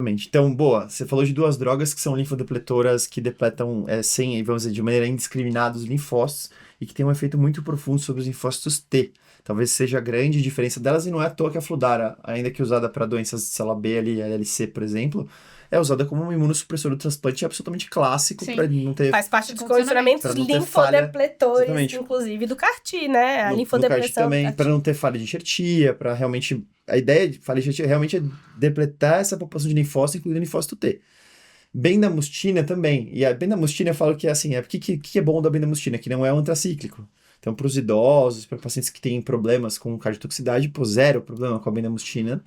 Então, boa, você falou de duas drogas que são linfodepletoras que depletam, sem, vamos dizer, de maneira indiscriminada os linfócitos e que tem um efeito muito profundo sobre os linfócitos T. Talvez seja a grande diferença delas e não é à toa que a Fludara, ainda que usada para doenças de célula B ali, LLC, por exemplo, é usada como um imunossupressor do transplante absolutamente clássico Sim. para não ter... Faz parte dos Condicionamento. condicionamentos Pra não ter falha. linfodepletores, Exatamente. inclusive do CAR-T, né? A No CAR-T linfodepleção do também, CAR-T. para não ter falha de enxertia, para realmente... A ideia de falha de enxertia realmente é depletar essa população de linfócitos, incluindo linfócito T. Bendamustina também. E a bendamustina eu falo que é assim, que é bom da bendamustina? Que não é um antracíclico. Então, para os idosos, para pacientes que têm problemas com cardiotoxicidade, zero problema com a bendamustina.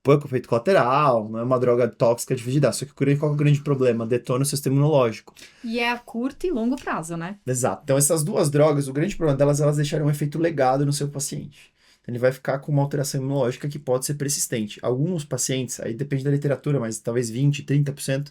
Pouco efeito colateral, não é uma droga tóxica difícil de dar. Só que qual é o grande problema? Detona o sistema imunológico. E é a curto e longo prazo, né? Exato. Então, essas duas drogas, o grande problema delas, elas deixaram um efeito legado no seu paciente. Então, ele vai ficar com uma alteração imunológica que pode ser persistente. Alguns pacientes, aí depende da literatura, mas talvez 20, 30%,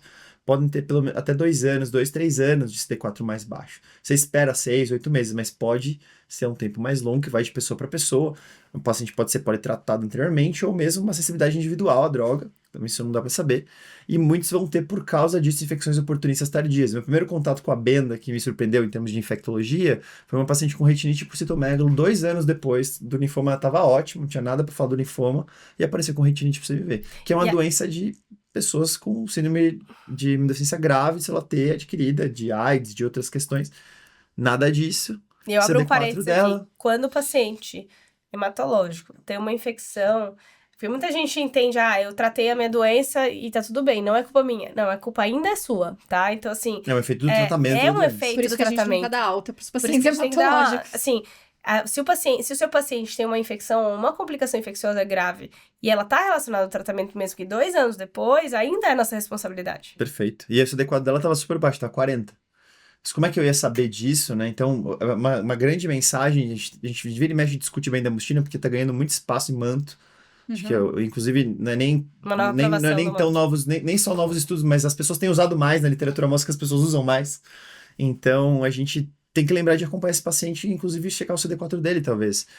podem ter até 2 anos, 2, 3 anos de CD4 mais baixo. Você espera 6, 8 meses, mas pode ser um tempo mais longo, que vai de pessoa para pessoa. O paciente pode ser politratado anteriormente, ou mesmo uma sensibilidade individual à droga. Então, isso não dá para saber. E muitos vão ter, por causa disso, infecções oportunistas tardias. Meu primeiro contato com a Benda, que me surpreendeu em termos de infectologia, foi uma paciente com retinite por citomegalo, 2 anos depois do linfoma. Estava ótimo, não tinha nada para falar do linfoma, e apareceu com retinite por CVV, que é uma doença de pessoas com síndrome de imunodeficiência grave, célula T adquirida, de AIDS, de outras questões. Nada disso. E eu abro um CD4 parênteses dela. aqui. Quando o paciente hematológico tem uma infecção, porque muita gente entende, eu tratei a minha doença e tá tudo bem, não é culpa minha. Não, a culpa ainda é sua, tá? Então, assim... É um efeito do tratamento. É um doença. efeito Por isso do que a gente tem tratamento. que dar alta pros Por isso pacientes que a gente tem que dar, hematológicos. assim, se o seu paciente tem uma infecção, uma complicação infecciosa grave, e ela tá relacionada ao tratamento mesmo que 2 anos depois, ainda é nossa responsabilidade. Perfeito. E o CD4 dela estava super baixo, tá 40. Mas como é que eu ia saber disso, né? Então, uma grande mensagem, a gente vira e mexe discute bem da mustina, porque tá ganhando muito espaço em manto. Acho que, inclusive, não é nem Uma nova aprovação do tão manto. novos, nem só novos estudos, mas as pessoas têm usado mais, na literatura mostra que as pessoas usam mais. Então, a gente tem que lembrar de acompanhar esse paciente e, inclusive, checar o CD4 dele, talvez.